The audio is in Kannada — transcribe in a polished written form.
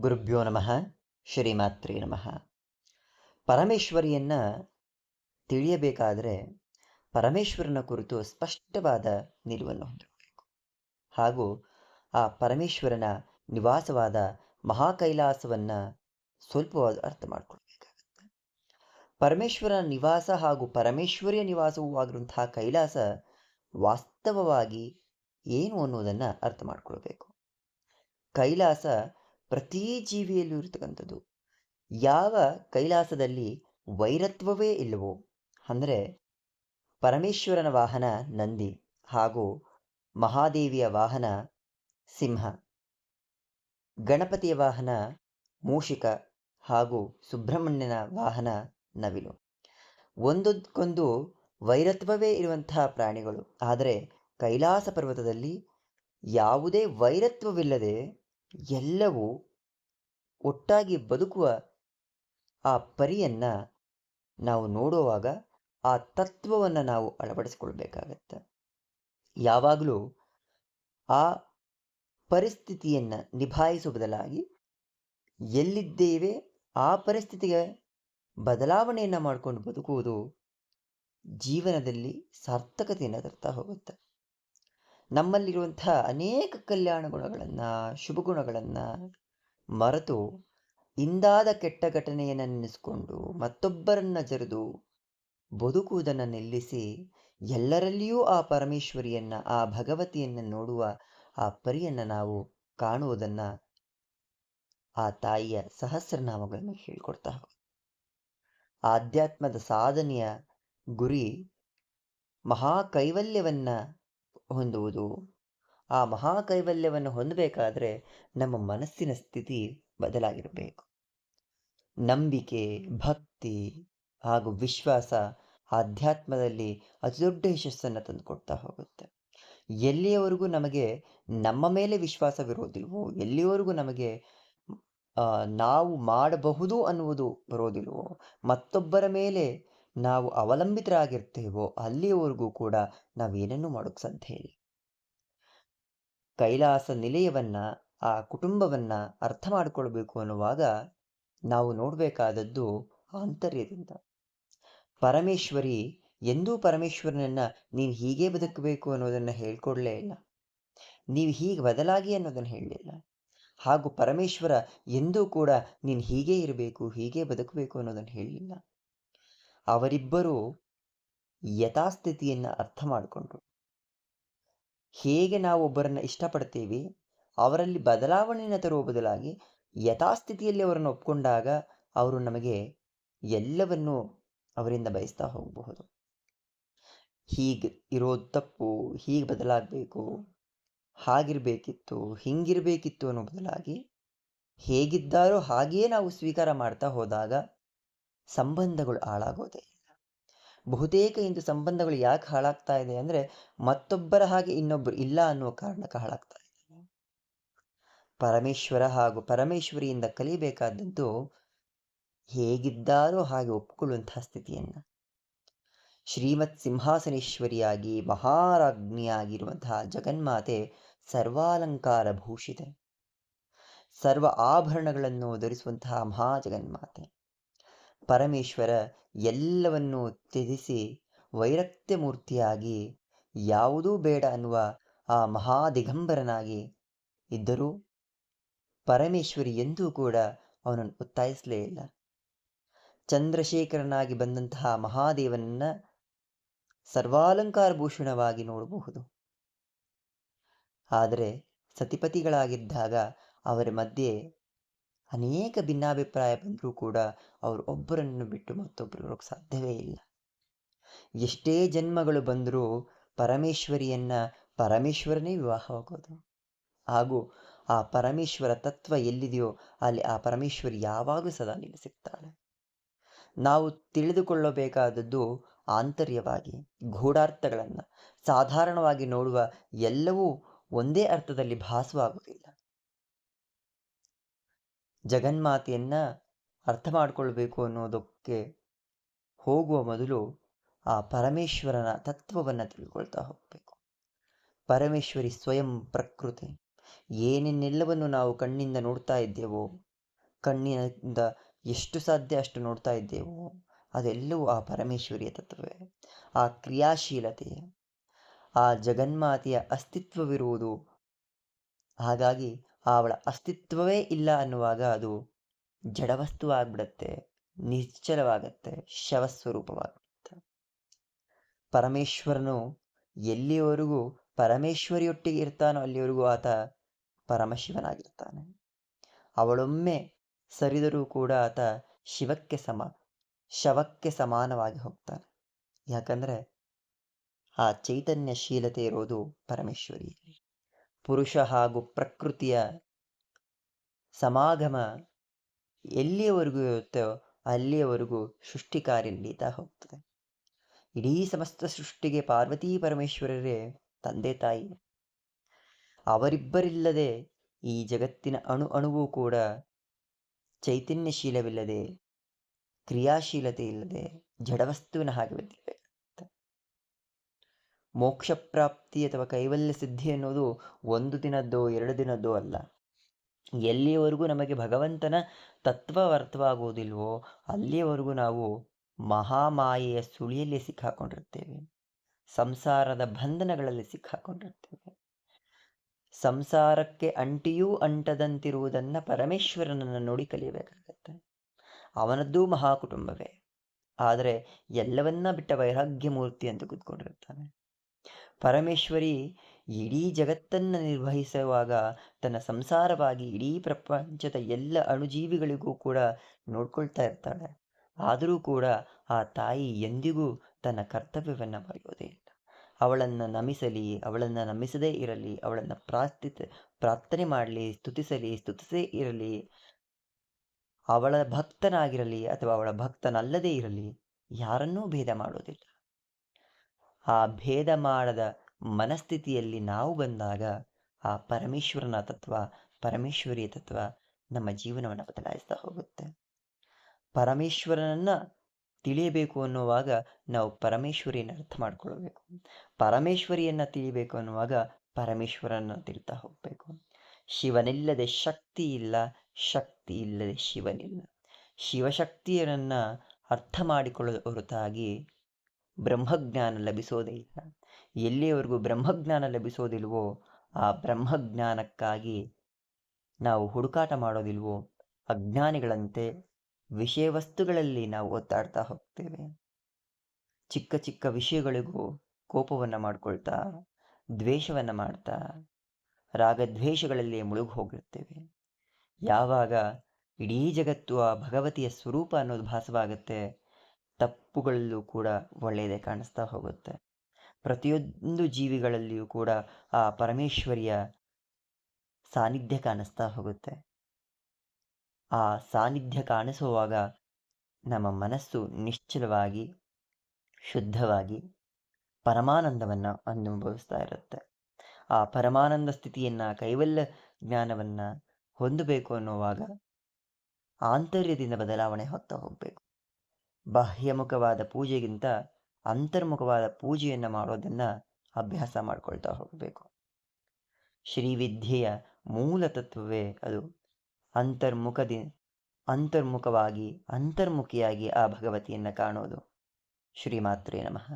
ಗುರುಭ್ಯೋ ನಮಃ. ಶ್ರೀಮಾತ್ರೇ ನಮಃ. ಪರಮೇಶ್ವರಿಯನ್ನ ತಿಳಿಯಬೇಕಾದರೆ ಪರಮೇಶ್ವರನ ಕುರಿತು ಸ್ಪಷ್ಟವಾದ ನಿಲುವನ್ನು ಹೊಂದಿರಬೇಕು. ಹಾಗೂ ಆ ಪರಮೇಶ್ವರನ ನಿವಾಸವಾದ ಮಹಾಕೈಲಾಸವನ್ನ ಸ್ವಲ್ಪವಾದ ಅರ್ಥ ಮಾಡಿಕೊಳ್ಬೇಕಾಗತ್ತೆ. ಪರಮೇಶ್ವರನ ನಿವಾಸ ಹಾಗೂ ಪರಮೇಶ್ವರಿಯ ನಿವಾಸವೂ ಆಗಿರುವಂತಹ ಕೈಲಾಸ ವಾಸ್ತವವಾಗಿ ಏನು ಅನ್ನೋದನ್ನ ಅರ್ಥ ಮಾಡಿಕೊಳ್ಬೇಕು. ಕೈಲಾಸ ಪ್ರತಿ ಜೀವಿಯಲ್ಲೂ ಇರತಕ್ಕಂಥದ್ದು. ಯಾವ ಕೈಲಾಸದಲ್ಲಿ ವೈರತ್ವವೇ ಇಲ್ಲವೋ, ಅಂದರೆ ಪರಮೇಶ್ವರನ ವಾಹನ ನಂದಿ ಹಾಗೂ ಮಹಾದೇವಿಯ ವಾಹನ ಸಿಂಹ, ಗಣಪತಿಯ ವಾಹನ ಮೂಷಿಕ ಹಾಗೂ ಸುಬ್ರಹ್ಮಣ್ಯನ ವಾಹನ ನವಿಲು, ಒಂದೊಂದಕ್ಕೊಂದು ವೈರತ್ವವೇ ಇರುವಂತಹ ಪ್ರಾಣಿಗಳು. ಆದರೆ ಕೈಲಾಸ ಪರ್ವತದಲ್ಲಿ ಯಾವುದೇ ವೈರತ್ವವಿಲ್ಲದೆ ಎಲ್ಲವೂ ಒಟ್ಟಾಗಿ ಬದುಕುವ ಆ ಪರಿಯನ್ನ ನಾವು ನೋಡುವಾಗ ಆ ತತ್ವವನ್ನು ನಾವು ಅಳವಡಿಸಿಕೊಳ್ಬೇಕಾಗತ್ತೆ. ಯಾವಾಗಲೂ ಆ ಪರಿಸ್ಥಿತಿಯನ್ನ ನಿಭಾಯಿಸುವ ಬದಲಾಗಿ ಎಲ್ಲಿದ್ದೇವೆ ಆ ಪರಿಸ್ಥಿತಿಗೆ ಬದಲಾವಣೆಯನ್ನ ಮಾಡಿಕೊಂಡು ಬದುಕುವುದು ಜೀವನದಲ್ಲಿ ಸಾರ್ಥಕತೆಯನ್ನು ತರ್ತಾ ಹೋಗುತ್ತೆ. ನಮ್ಮಲ್ಲಿರುವಂತಹ ಅನೇಕ ಕಲ್ಯಾಣ ಗುಣಗಳನ್ನ, ಶುಭ ಗುಣಗಳನ್ನ ಮರೆತು ಇಂದಾದ ಕೆಟ್ಟ ಘಟನೆಯನ್ನು ನೆನೆಸ್ಕೊಂಡು ಮತ್ತೊಬ್ಬರನ್ನ ಜರಿದು ಬದುಕುವುದನ್ನು ನಿಲ್ಲಿಸಿ ಎಲ್ಲರಲ್ಲಿಯೂ ಆ ಪರಮೇಶ್ವರಿಯನ್ನ, ಆ ಭಗವತಿಯನ್ನ ನೋಡುವ ಆ ಪರಿಯನ್ನ ನಾವು ಕಾಣುವುದನ್ನ ಆ ತಾಯಿಯ ಸಹಸ್ರನಾಮಗಳನ್ನು ಹೇಳಿಕೊಡ್ತಾ ಹೋಗುತ್ತೆ. ಆಧ್ಯಾತ್ಮದ ಸಾಧನೆಯ ಗುರಿ ಮಹಾಕೈವಲ್ಯವನ್ನ ಹೊಂದುವುದು. ಆ ಮಹಾಕೈವಲ್ಯವನ್ನು ಹೊಂದಬೇಕಾದ್ರೆ ನಮ್ಮ ಮನಸ್ಸಿನ ಸ್ಥಿತಿ ಬದಲಾಗಿರಬೇಕು. ನಂಬಿಕೆ, ಭಕ್ತಿ ಹಾಗೂ ವಿಶ್ವಾಸ ಆಧ್ಯಾತ್ಮದಲ್ಲಿ ಅತಿ ದೊಡ್ಡ ಯಶಸ್ಸನ್ನು ತಂದುಕೊಡ್ತಾ ಹೋಗುತ್ತೆ. ಎಲ್ಲಿಯವರೆಗೂ ನಮಗೆ ನಮ್ಮ ಮೇಲೆ ವಿಶ್ವಾಸವಿರೋದಿಲ್ವೋ, ಎಲ್ಲಿಯವರೆಗೂ ನಮಗೆ ನಾವು ಮಾಡಬಹುದು ಅನ್ನುವುದು ಬರೋದಿಲ್ವೋ, ಮತ್ತೊಬ್ಬರ ಮೇಲೆ ನಾವು ಅವಲಂಬಿತರಾಗಿರ್ತೇವೋ, ಅಲ್ಲಿಯವರೆಗೂ ಕೂಡ ನಾವೇನನ್ನೂ ಮಾಡೋಕ್ಕೆ ಸಾಧ್ಯ ಇಲ್ಲ. ಕೈಲಾಸ ನಿಲಯವನ್ನ, ಆ ಕುಟುಂಬವನ್ನ ಅರ್ಥ ಮಾಡಿಕೊಳ್ಬೇಕು ಅನ್ನುವಾಗ ನಾವು ನೋಡಬೇಕಾದದ್ದು ಆಂತರ್ಯದಿಂದ. ಪರಮೇಶ್ವರಿ ಎಂದೂ ಪರಮೇಶ್ವರನನ್ನ ನೀನು ಹೀಗೆ ಬದುಕಬೇಕು ಅನ್ನೋದನ್ನ ಹೇಳ್ಕೊಡ್ಲೇ ಇಲ್ಲ, ನೀವು ಹೀಗೆ ಬದಲಾಗಿ ಅನ್ನೋದನ್ನ ಹೇಳಲಿಲ್ಲ. ಹಾಗೂ ಪರಮೇಶ್ವರ ಎಂದೂ ಕೂಡ ನೀನು ಹೀಗೆ ಇರಬೇಕು, ಹೀಗೆ ಬದುಕಬೇಕು ಅನ್ನೋದನ್ನ ಹೇಳಲಿಲ್ಲ. ಅವರಿಬ್ಬರು ಯಥಾಸ್ಥಿತಿಯನ್ನ ಅರ್ಥ ಮಾಡಿಕೊಂಡ್ರು. ಹೇಗೆ ನಾವು ಒಬ್ಬರನ್ನ ಇಷ್ಟಪಡ್ತೀವಿ, ಅವರಲ್ಲಿ ಬದಲಾವಣೆಯನ್ನು ತರುವ ಬದಲಾಗಿ ಯಥಾಸ್ಥಿತಿಯಲ್ಲಿ ಅವರನ್ನು ಒಪ್ಕೊಂಡಾಗ ಅವರು ನಮಗೆ ಎಲ್ಲವನ್ನೂ ಅವರಿಂದ ಬಯಸ್ತಾ ಹೋಗಬಹುದು. ಹೀಗೆ ಇರೋದು ತಪ್ಪು, ಹೀಗೆ ಬದಲಾಗಬೇಕು, ಹಾಗಿರ್ಬೇಕಿತ್ತು, ಹಿಂಗಿರ್ಬೇಕಿತ್ತು ಅನ್ನೋ ಬದಲಾಗಿ ಹೇಗಿದ್ದಾರೋ ಹಾಗೆಯೇ ನಾವು ಸ್ವೀಕಾರ ಮಾಡ್ತಾ ಹೋದಾಗ ಸಂಬಂಧಗಳು ಹಾಳಾಗೋದೇ ಇಲ್ಲ. ಬಹುತೇಕ ಇಂದು ಸಂಬಂಧಗಳು ಯಾಕೆ ಹಾಳಾಗ್ತಾ ಇದೆ ಅಂದರೆ ಮತ್ತೊಬ್ಬರ ಹಾಗೆ ಇನ್ನೊಬ್ಬರು ಇಲ್ಲ ಅನ್ನುವ ಕಾರಣಕ್ಕೆ ಹಾಳಾಗ್ತಾ ಇದೆ. ಪರಮೇಶ್ವರ ಹಾಗೂ ಪರಮೇಶ್ವರಿಯಿಂದ ಕಲಿಬೇಕಾದದ್ದು ಹೇಗಿದ್ದಾರೋ ಹಾಗೆ ಒಪ್ಪಿಕೊಳ್ಳುವಂತಹ ಸ್ಥಿತಿಯನ್ನ. ಶ್ರೀಮತ್ ಸಿಂಹಾಸನೇಶ್ವರಿಯಾಗಿ ಮಹಾರಾಜ್ಞಿಯಾಗಿರುವಂತಹ ಜಗನ್ಮಾತೆ ಸರ್ವಾಲಂಕಾರ ಭೂಷಿತೆ, ಸರ್ವ ಆಭರಣಗಳನ್ನು ಧರಿಸುವಂತಹ ಮಹಾ ಜಗನ್ಮಾತೆ. ಪರಮೇಶ್ವರ ಎಲ್ಲವನ್ನೂ ತ್ಯಜಿಸಿ ವೈರಕ್ತ್ಯ ಮೂರ್ತಿಯಾಗಿ ಯಾವುದೂ ಬೇಡ ಅನ್ನುವ ಆ ಮಹಾದಿಗಂಬರನಾಗಿ ಇದ್ದರೂ ಪರಮೇಶ್ವರಿ ಎಂದೂ ಕೂಡ ಅವನನ್ನು ಒತ್ತಾಯಿಸಲೇ ಇಲ್ಲ. ಚಂದ್ರಶೇಖರನಾಗಿ ಬಂದಂತಹ ಮಹಾದೇವನನ್ನ ಸರ್ವಾಲಂಕಾರ ಭೂಷಣವಾಗಿ ನೋಡಬಹುದು. ಆದರೆ ಸತಿಪತಿಗಳಾಗಿದ್ದಾಗ ಅವರ ಮಧ್ಯೆ ಅನೇಕ ಭಿನ್ನಾಭಿಪ್ರಾಯ ಬಂದರೂ ಕೂಡ ಅವರು ಒಬ್ಬರನ್ನು ಬಿಟ್ಟು ಮತ್ತೊಬ್ಬರು ಇರೋಕ್ಕೆ ಸಾಧ್ಯವೇ ಇಲ್ಲ. ಎಷ್ಟೇ ಜನ್ಮಗಳು ಬಂದರೂ ಪರಮೇಶ್ವರಿಯನ್ನ ಪರಮೇಶ್ವರನೇ ವಿವಾಹವಾಗೋದು. ಹಾಗೂ ಆ ಪರಮೇಶ್ವರ ತತ್ವ ಎಲ್ಲಿದೆಯೋ ಅಲ್ಲಿ ಆ ಪರಮೇಶ್ವರಿ ಯಾವಾಗಲೂ ಸದಾ ನೆಲೆಸಿರ್ತಾಳೆ. ನಾವು ತಿಳಿದುಕೊಳ್ಳಬೇಕಾದದ್ದು ಆಂತರ್ಯವಾಗಿ ಗೂಢಾರ್ಥಗಳನ್ನು ಸಾಧಾರಣವಾಗಿ ನೋಡುವ ಎಲ್ಲವೂ ಒಂದೇ ಅರ್ಥದಲ್ಲಿ ಭಾಸವಾಗುವುದಿಲ್ಲ. ಜಗನ್ಮಾತೆಯನ್ನ ಅರ್ಥ ಮಾಡಿಕೊಳ್ಬೇಕು ಅನ್ನೋದಕ್ಕೆ ಹೋಗುವ ಮೊದಲು ಆ ಪರಮೇಶ್ವರನ ತತ್ವವನ್ನು ತಿಳ್ಕೊಳ್ತಾ ಹೋಗಬೇಕು. ಪರಮೇಶ್ವರಿ ಸ್ವಯಂ ಪ್ರಕೃತಿ. ಏನೇನೆಲ್ಲವನ್ನು ನಾವು ಕಣ್ಣಿಂದ ನೋಡ್ತಾ ಇದ್ದೇವೋ ಕಣ್ಣಿನಿಂದ ಎಷ್ಟು ಸಾಧ್ಯ ಅಷ್ಟು ನೋಡ್ತಾ ಇದ್ದೇವೋ ಅದೆಲ್ಲವೂ ಆ ಪರಮೇಶ್ವರಿಯ ತತ್ವವೇ. ಆ ಕ್ರಿಯಾಶೀಲತೆ, ಆ ಜಗನ್ಮಾತೆಯ ಅಸ್ತಿತ್ವವಿರುವುದು. ಹಾಗಾಗಿ ಅವಳ ಅಸ್ತಿತ್ವವೇ ಇಲ್ಲ ಅನ್ನುವಾಗ ಅದು ಜಡವಸ್ತು ಆಗ್ಬಿಡತ್ತೆ, ನಿಶ್ಚಲವಾಗತ್ತೆ, ಶವಸ್ವರೂಪವಾಗುತ್ತೆ. ಪರಮೇಶ್ವರನು ಎಲ್ಲಿಯವರೆಗೂ ಪರಮೇಶ್ವರಿಯೊಟ್ಟಿಗೆ ಇರ್ತಾನೋ ಅಲ್ಲಿವರೆಗೂ ಆತ ಪರಮಶಿವನಾಗಿರ್ತಾನೆ. ಅವಳೊಮ್ಮೆ ಸರಿದರೂ ಕೂಡ ಆತ ಶವಕ್ಕೆ ಸಮಾನವಾಗಿ ಹೋಗ್ತಾನೆ. ಯಾಕಂದ್ರೆ ಆ ಚೈತನ್ಯಶೀಲತೆ ಇರೋದು ಪರಮೇಶ್ವರಿಯಲ್ಲಿ. ಪುರುಷ ಹಾಗೂ ಪ್ರಕೃತಿಯ ಸಮಾಗಮ ಎಲ್ಲಿಯವರೆಗೂ ಇರುತ್ತೋ ಅಲ್ಲಿಯವರೆಗೂ ಸೃಷ್ಟಿ ಕಾರ್ಯ ನಡೀತಾ ಹೋಗ್ತದೆ. ಇಡೀ ಸಮಸ್ತ ಸೃಷ್ಟಿಗೆ ಪಾರ್ವತೀ ಪರಮೇಶ್ವರರೇ ತಂದೆ ತಾಯಿ. ಅವರಿಬ್ಬರಿಲ್ಲದೆ ಈ ಜಗತ್ತಿನ ಅಣುವೂ ಕೂಡ ಚೈತನ್ಯಶೀಲವಿಲ್ಲದೆ, ಕ್ರಿಯಾಶೀಲತೆ ಇಲ್ಲದೆ ಜಡವಸ್ತುವಿನ ಹಾಗೆ ಬಿದ್ದಿವೆ. ಮೋಕ್ಷ ಪ್ರಾಪ್ತಿ ಅಥವಾ ಕೈವಲ್ಯ ಸಿದ್ಧಿ ಅನ್ನೋದು ಒಂದು ದಿನದ್ದೋ 2 ದಿನದ್ದೋ ಅಲ್ಲ. ಎಲ್ಲಿಯವರೆಗೂ ನಮಗೆ ಭಗವಂತನ ತತ್ವ ಅರ್ಥವಾಗುವುದಿಲ್ವೋ ಅಲ್ಲಿಯವರೆಗೂ ನಾವು ಮಹಾಮಾಯೆಯ ಸುಳಿಯಲ್ಲಿ ಸಿಕ್ಕಾಕೊಂಡಿರ್ತೇವೆ, ಸಂಸಾರದ ಬಂಧನಗಳಲ್ಲಿ ಸಿಕ್ಕಾಕೊಂಡಿರ್ತೇವೆ. ಸಂಸಾರಕ್ಕೆ ಅಂಟಿಯೂ ಅಂಟದಂತಿರುವುದನ್ನ ಪರಮೇಶ್ವರನನ್ನು ನೋಡಿ ಕಲಿಯಬೇಕಾಗತ್ತೆ. ಅವನದ್ದೂ ಮಹಾಕುಟುಂಬವೇ, ಆದರೆ ಎಲ್ಲವನ್ನ ಬಿಟ್ಟ ವೈರಾಗ್ಯ ಮೂರ್ತಿ ಅಂತ ಕೂತ್ಕೊಂಡಿರ್ತಾನೆ. ಪರಮೇಶ್ವರಿ ಇಡೀ ಜಗತ್ತನ್ನು ನಿರ್ವಹಿಸುವಾಗ ತನ್ನ ಸಂಸಾರವಾಗಿ ಇಡೀ ಪ್ರಪಂಚದ ಎಲ್ಲ ಅಣುಜೀವಿಗಳಿಗೂ ಕೂಡ ನೋಡ್ಕೊಳ್ತಾ ಇರ್ತಾಳೆ. ಆದರೂ ಕೂಡ ಆ ತಾಯಿ ಎಂದಿಗೂ ತನ್ನ ಕರ್ತವ್ಯವನ್ನು ಮರೆಯೋದೇ ಇಲ್ಲ. ಅವಳನ್ನು ನಮಿಸಲಿ, ಅವಳನ್ನು ನಮಿಸದೇ ಇರಲಿ, ಅವಳನ್ನು ಪ್ರಾರ್ಥನೆ ಮಾಡಲಿ, ಸ್ತುತಿಸದೇ ಇರಲಿ, ಅವಳ ಭಕ್ತನಾಗಿರಲಿ ಅಥವಾ ಅವಳ ಭಕ್ತನಲ್ಲದೇ ಇರಲಿ, ಯಾರನ್ನೂ ಭೇದ ಮಾಡೋದಿಲ್ಲ. ಆ ಭೇದ ಮಾಡದ ಮನಸ್ಥಿತಿಯಲ್ಲಿ ನಾವು ಬಂದಾಗ ಆ ಪರಮೇಶ್ವರನ ತತ್ವ, ಪರಮೇಶ್ವರಿಯ ತತ್ವ ನಮ್ಮ ಜೀವನವನ್ನು ಬದಲಾಯಿಸ್ತಾ ಹೋಗುತ್ತೆ. ಪರಮೇಶ್ವರನನ್ನ ತಿಳಿಯಬೇಕು ಅನ್ನುವಾಗ ನಾವು ಪರಮೇಶ್ವರಿಯನ್ನು ಅರ್ಥ ಮಾಡ್ಕೊಳ್ಬೇಕು. ಪರಮೇಶ್ವರಿಯನ್ನ ತಿಳಿಬೇಕು ಅನ್ನುವಾಗ ಪರಮೇಶ್ವರನ ತಿಳಿತಾ ಹೋಗ್ಬೇಕು. ಶಿವನಿಲ್ಲದೆ ಶಕ್ತಿ ಇಲ್ಲ, ಶಕ್ತಿ ಇಲ್ಲದೆ ಶಿವನಿಲ್ಲ. ಶಿವಶಕ್ತಿಯರನ್ನ ಅರ್ಥ ಮಾಡಿಕೊಳ್ಳದ ಹೊರತಾಗಿ ಬ್ರಹ್ಮಜ್ಞಾನ ಲಭಿಸೋದೇ ಇಲ್ಲ. ಎಲ್ಲಿಯವರೆಗೂ ಬ್ರಹ್ಮಜ್ಞಾನ ಲಭಿಸೋದಿಲ್ವೋ ಆ ಬ್ರಹ್ಮಜ್ಞಾನಕ್ಕಾಗಿ ನಾವು ಹುಡುಕಾಟ ಮಾಡೋದಿಲ್ವೋ ಅಜ್ಞಾನಿಗಳಂತೆ ವಿಷಯ ವಸ್ತುಗಳಲ್ಲಿ ನಾವು ಒತ್ತಾಡ್ತಾ ಹೋಗ್ತೇವೆ. ಚಿಕ್ಕ ಚಿಕ್ಕ ವಿಷಯಗಳಿಗೂ ಕೋಪವನ್ನು ಮಾಡ್ಕೊಳ್ತಾ, ದ್ವೇಷವನ್ನು ಮಾಡ್ತಾ, ರಾಗದ್ವೇಷಗಳಲ್ಲಿ ಮುಳುಗಿ ಹೋಗಿರ್ತೇವೆ. ಯಾವಾಗ ಇಡೀ ಜಗತ್ತು ಆ ಭಗವತಿಯ ಸ್ವರೂಪ ಅನ್ನೋದು ಭಾಸವಾಗುತ್ತೆ, ತಪ್ಪುಗಳಲ್ಲೂ ಕೂಡ ಒಳ್ಳೆಯದೇ ಕಾಣಿಸ್ತಾ ಹೋಗುತ್ತೆ. ಪ್ರತಿಯೊಂದು ಜೀವಿಗಳಲ್ಲಿಯೂ ಕೂಡ ಆ ಪರಮೇಶ್ವರಿಯ ಸಾನ್ನಿಧ್ಯ ಕಾಣಿಸ್ತಾ ಹೋಗುತ್ತೆ. ಆ ಸಾನ್ನಿಧ್ಯ ಕಾಣಿಸುವಾಗ ನಮ್ಮ ಮನಸ್ಸು ನಿಶ್ಚಲವಾಗಿ, ಶುದ್ಧವಾಗಿ ಪರಮಾನಂದವನ್ನು ಅನುಭವಿಸ್ತಾ ಇರುತ್ತೆ. ಆ ಪರಮಾನಂದ ಸ್ಥಿತಿಯನ್ನ, ಕೈವಲ್ಯ ಜ್ಞಾನವನ್ನ ಹೊಂದಬೇಕು ಅನ್ನುವಾಗ ಆಂತರ್ಯದಿಂದ ಬದಲಾವಣೆ ಹೊತ್ತಾ ಹೋಗ್ಬೇಕು. ಬಾಹ್ಯಮುಖವಾದ ಪೂಜೆಗಿಂತ ಅಂತರ್ಮುಖವಾದ ಪೂಜೆಯನ್ನು ಮಾಡೋದನ್ನ ಅಭ್ಯಾಸ ಮಾಡ್ಕೊಳ್ತಾ ಹೋಗಬೇಕು. ಶ್ರೀವಿದ್ಯೆಯ ಮೂಲ ತತ್ವವೇ ಅದು. ಅಂತರ್ಮುಖವಾಗಿ ಅಂತರ್ಮುಖಿಯಾಗಿ ಆ ಭಗವತಿಯನ್ನ ಕಾಣೋದು. ಶ್ರೀಮಾತ್ರೇ ನಮಃ.